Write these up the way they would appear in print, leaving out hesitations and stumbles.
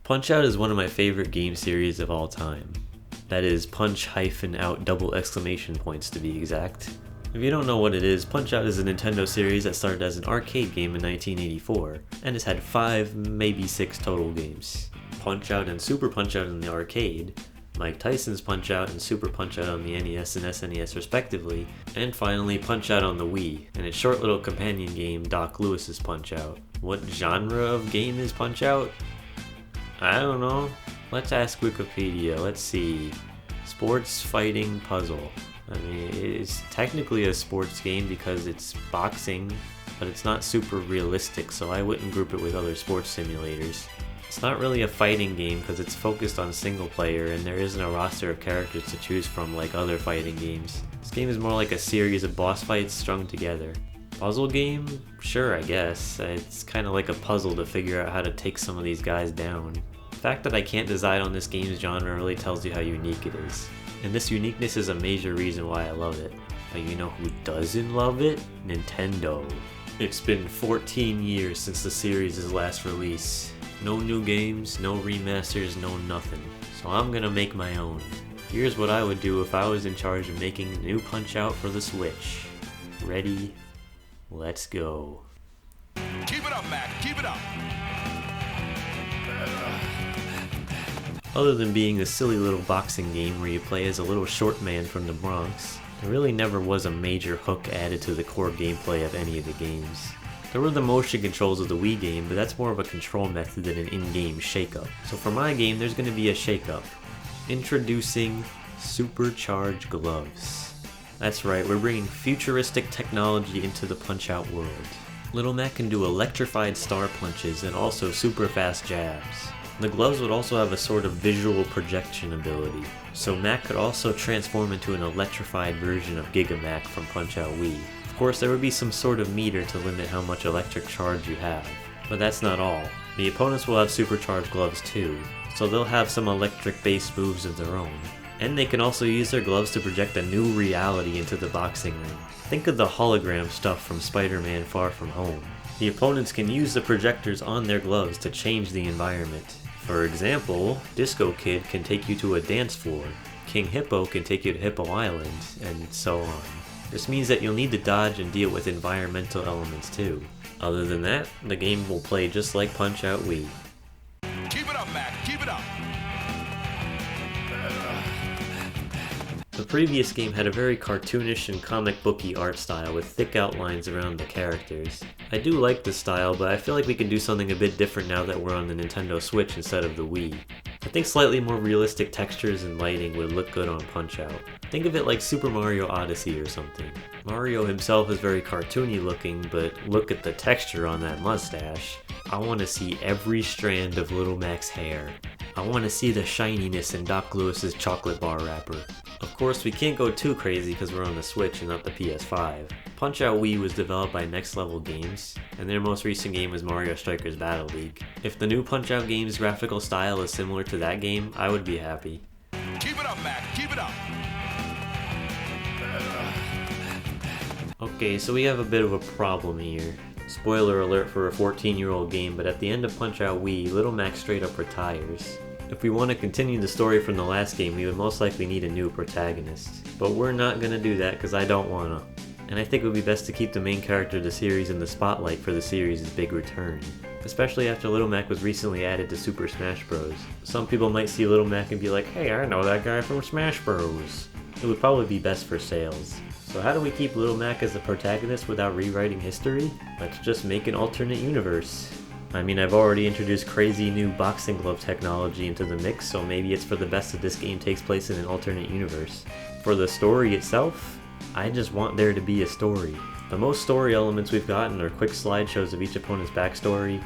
Punch-Out is one of my favorite game series of all time. That is punch-out double exclamation points to be exact. If you don't know what it is, Punch-Out is a Nintendo series that started as an arcade game in 1984, and has had 5, maybe 6 total games. Punch-Out and Super Punch-Out in the arcade, Mike Tyson's Punch-Out and Super Punch-Out on the NES and SNES respectively, and finally Punch-Out on the Wii, and its short little companion game Doc Lewis's Punch-Out. What genre of game is Punch-Out? I don't know. Let's ask Wikipedia. Let's see. Sports fighting puzzle. I mean, it's technically a sports game because it's boxing, but it's not super realistic, so I wouldn't group it with other sports simulators. It's not really a fighting game because it's focused on single player and there isn't a roster of characters to choose from like other fighting games. This game is more like a series of boss fights strung together. Puzzle game? Sure, I guess. It's kind of like a puzzle to figure out how to take some of these guys down. The fact that I can't decide on this game's genre really tells you how unique it is. And this uniqueness is a major reason why I love it. But you know who doesn't love it? Nintendo. It's been 14 years since the series' last release. No new games, no remasters, no nothing. So I'm gonna make my own. Here's what I would do if I was in charge of making a new Punch-Out for the Switch. Ready? Let's go. Keep it up, Mac. Keep it up. Other than being a silly little boxing game where you play as a little short man from the Bronx, there really never was a major hook added to the core gameplay of any of the games. There were the motion controls of the Wii game, but that's more of a control method than an in-game shakeup. So for my game, there's going to be a shakeup. Introducing Supercharged Gloves. That's right, we're bringing futuristic technology into the Punch-Out world. Little Mac can do electrified star punches and also super fast jabs. The gloves would also have a sort of visual projection ability, so Mac could also transform into an electrified version of Giga Mac from Punch-Out Wii. Of course, there would be some sort of meter to limit how much electric charge you have, but that's not all. The opponents will have supercharged gloves too, so they'll have some electric-based moves of their own. And they can also use their gloves to project a new reality into the boxing ring. Think of the hologram stuff from Spider-Man Far From Home. The opponents can use the projectors on their gloves to change the environment. For example, Disco Kid can take you to a dance floor, King Hippo can take you to Hippo Island, and so on. This means that you'll need to dodge and deal with environmental elements too. Other than that, the game will play just like Punch-Out Wii. Keep it up, Mac. Keep it up. The previous game had a very cartoonish and comic booky art style with thick outlines around the characters. I do like this style, but I feel like we can do something a bit different now that we're on the Nintendo Switch instead of the Wii. I think slightly more realistic textures and lighting would look good on Punch-Out. Think of it like Super Mario Odyssey or something. Mario himself is very cartoony looking, but look at the texture on that mustache. I want to see every strand of Little Mac's hair. I want to see the shininess in Doc Lewis's chocolate bar wrapper. Of course, we can't go too crazy because we're on the Switch and not the PS5. Punch-Out Wii was developed by Next Level Games, and their most recent game was Mario Strikers Battle League. If the new Punch-Out game's graphical style is similar to that game, I would be happy. Keep it up, Mac. Keep it up. Okay, so we have a bit of a problem here. Spoiler alert for a 14-year-old game, but at the end of Punch-Out Wii, Little Mac straight up retires. If we want to continue the story from the last game, we would most likely need a new protagonist. But we're not gonna do that because I don't wanna. And I think it would be best to keep the main character of the series in the spotlight for the series' big return. Especially after Little Mac was recently added to Super Smash Bros. Some people might see Little Mac and be like, hey, I know that guy from Smash Bros. It would probably be best for sales. So how do we keep Little Mac as the protagonist without rewriting history? Let's just make an alternate universe. I mean, I've already introduced crazy new boxing glove technology into the mix, so maybe it's for the best that this game takes place in an alternate universe. For the story itself, I just want there to be a story. The most story elements we've gotten are quick slideshows of each opponent's backstory,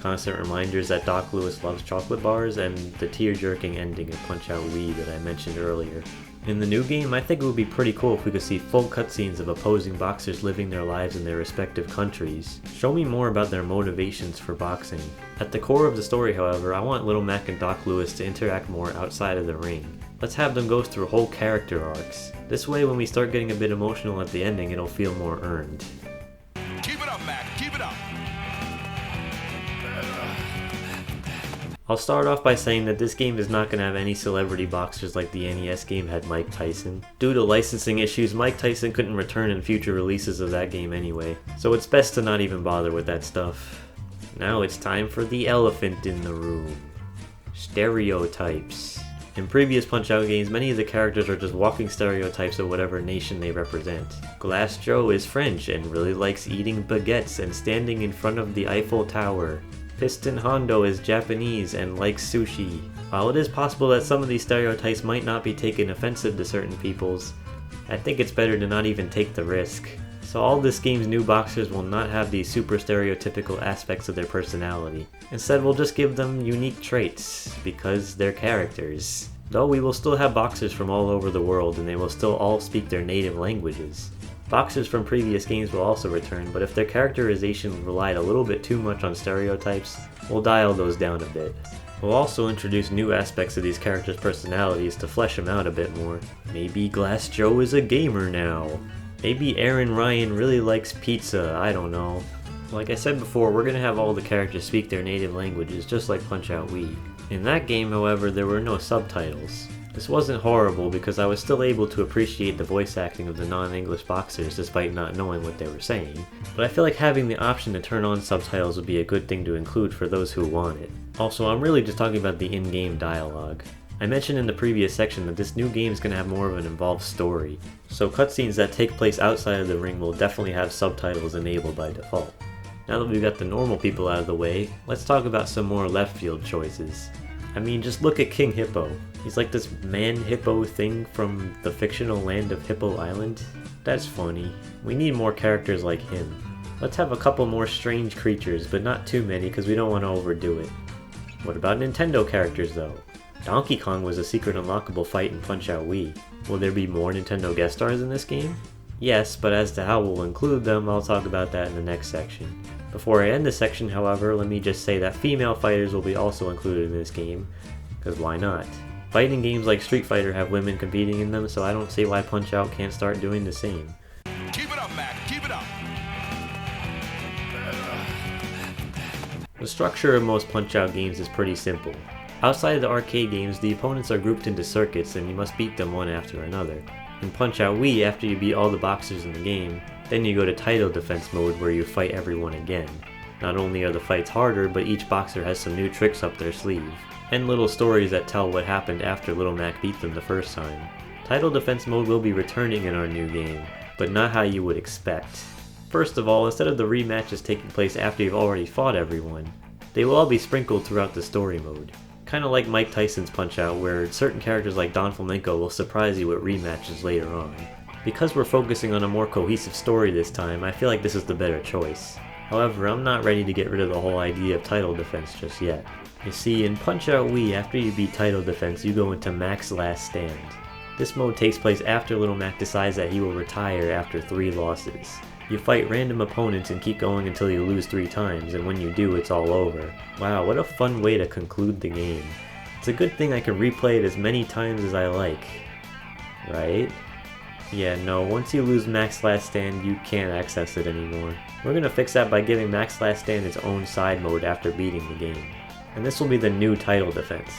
constant reminders that Doc Lewis loves chocolate bars, and the tear-jerking ending of Punch-Out Wii that I mentioned earlier. In the new game, I think it would be pretty cool if we could see full cutscenes of opposing boxers living their lives in their respective countries. Show me more about their motivations for boxing. At the core of the story, however, I want Little Mac and Doc Lewis to interact more outside of the ring. Let's have them go through whole character arcs. This way, when we start getting a bit emotional at the ending, it'll feel more earned. Keep it up, Mac. Keep it up. I'll start off by saying that this game is not going to have any celebrity boxers like the NES game had Mike Tyson. Due to licensing issues, Mike Tyson couldn't return in future releases of that game anyway, so it's best to not even bother with that stuff. Now it's time for the elephant in the room. Stereotypes. In previous Punch-Out games, many of the characters are just walking stereotypes of whatever nation they represent. Glass Joe is French and really likes eating baguettes and standing in front of the Eiffel Tower. Piston Hondo is Japanese and likes sushi. While it is possible that some of these stereotypes might not be taken offensive to certain peoples, I think it's better to not even take the risk. So all this game's new boxers will not have these super stereotypical aspects of their personality. Instead, we'll just give them unique traits, because they're characters. Though we will still have boxers from all over the world and they will still all speak their native languages. Boxers from previous games will also return, but if their characterization relied a little bit too much on stereotypes, we'll dial those down a bit. We'll also introduce new aspects of these characters' personalities to flesh them out a bit more. Maybe Glass Joe is a gamer now. Maybe Aaron Ryan really likes pizza, I don't know. Like I said before, we're gonna have all the characters speak their native languages, just like Punch-Out Wii. In that game, however, there were no subtitles. This wasn't horrible because I was still able to appreciate the voice acting of the non-English boxers despite not knowing what they were saying, but I feel like having the option to turn on subtitles would be a good thing to include for those who want it. Also, I'm really just talking about the in-game dialogue. I mentioned in the previous section that this new game is going to have more of an involved story, so cutscenes that take place outside of the ring will definitely have subtitles enabled by default. Now that we've got the normal people out of the way, let's talk about some more left field choices. I mean, just look at King Hippo. He's like this man-hippo thing from the fictional land of Hippo Island. That's funny. We need more characters like him. Let's have a couple more strange creatures, but not too many because we don't want to overdo it. What about Nintendo characters though? Donkey Kong was a secret unlockable fight in Punch-Out Wii. Will there be more Nintendo guest stars in this game? Yes, but as to how we'll include them, I'll talk about that in the next section. Before I end this section, however, let me just say that female fighters will be also included in this game, because why not? Fighting games like Street Fighter have women competing in them, so I don't see why Punch-Out can't start doing the same. Keep it up, Mac. Keep it up. The structure of most Punch-Out games is pretty simple. Outside of the arcade games, the opponents are grouped into circuits and you must beat them one after another. In Punch-Out Wii, after you beat all the boxers in the game, then you go to title defense mode where you fight everyone again. Not only are the fights harder, but each boxer has some new tricks up their sleeve, and little stories that tell what happened after Little Mac beat them the first time. Title defense mode will be returning in our new game, but not how you would expect. First of all, instead of the rematches taking place after you've already fought everyone, they will all be sprinkled throughout the story mode. Kinda like Mike Tyson's Punch-Out, where certain characters like Don Flamenco will surprise you with rematches later on. Because we're focusing on a more cohesive story this time, I feel like this is the better choice. However, I'm not ready to get rid of the whole idea of title defense just yet. You see, in Punch-Out Wii, after you beat title defense, you go into Mac's Last Stand. This mode takes place after Little Mac decides that he will retire after 3 losses. You fight random opponents and keep going until you lose 3 times, and when you do, it's all over. Wow, what a fun way to conclude the game. It's a good thing I can replay it as many times as I like. Right? Yeah, no, once you lose Mac's Last Stand, you can't access it anymore. We're gonna fix that by giving Mac's Last Stand its own side mode after beating the game. And this will be the new title defense.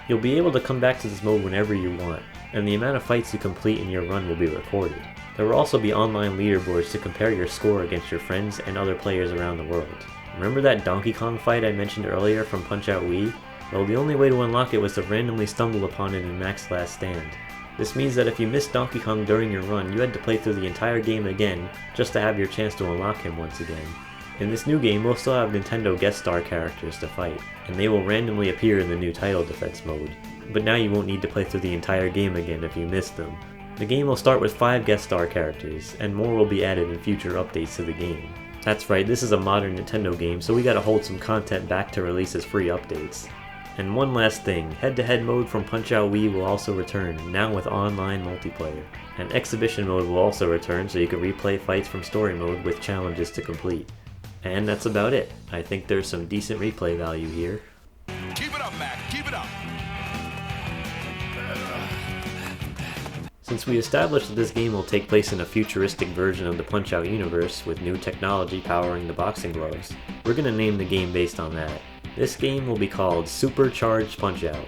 You'll be able to come back to this mode whenever you want, and the amount of fights you complete in your run will be recorded. There will also be online leaderboards to compare your score against your friends and other players around the world. Remember that Donkey Kong fight I mentioned earlier from Punch-Out Wii? Well, the only way to unlock it was to randomly stumble upon it in Mac's Last Stand. This means that if you missed Donkey Kong during your run, you had to play through the entire game again just to have your chance to unlock him once again. In this new game, we'll still have Nintendo guest star characters to fight, and they will randomly appear in the new title defense mode. But now you won't need to play through the entire game again if you missed them. The game will start with 5 guest star characters, and more will be added in future updates to the game. That's right, this is a modern Nintendo game, so we gotta hold some content back to release as free updates. And one last thing, head-to-head mode from Punch-Out Wii will also return, now with online multiplayer. And exhibition mode will also return so you can replay fights from story mode with challenges to complete. And that's about it. I think there's some decent replay value here. Keep it up, Mac. Keep it up. Since we established that this game will take place in a futuristic version of the Punch-Out universe with new technology powering the boxing gloves, we're gonna name the game based on that. This game will be called Supercharged Punch-Out!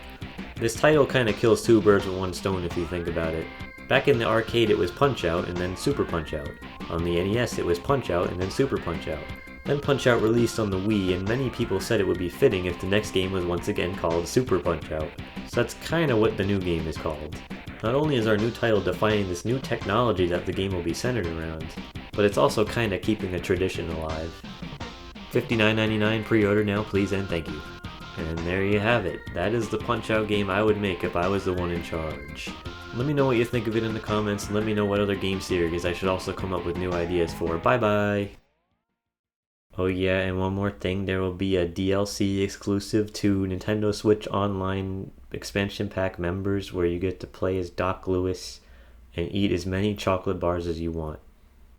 This title kinda kills two birds with one stone if you think about it. Back in the arcade it was Punch-Out and then Super Punch-Out. On the NES it was Punch-Out and then Super Punch-Out. Then Punch-Out released on the Wii, and many people said it would be fitting if the next game was once again called Super Punch-Out. So that's kinda what the new game is called. Not only is our new title defining this new technology that the game will be centered around, but it's also kinda keeping a tradition alive. $59.99 pre-order now, please and thank you. And there you have it. That is the Punch-Out game I would make if I was the one in charge. Let me know what you think of it in the comments, and let me know what other game series I should also come up with new ideas for. Bye bye! Oh yeah, and one more thing, there will be a DLC exclusive to Nintendo Switch Online expansion pack members where you get to play as Doc Lewis and eat as many chocolate bars as you want.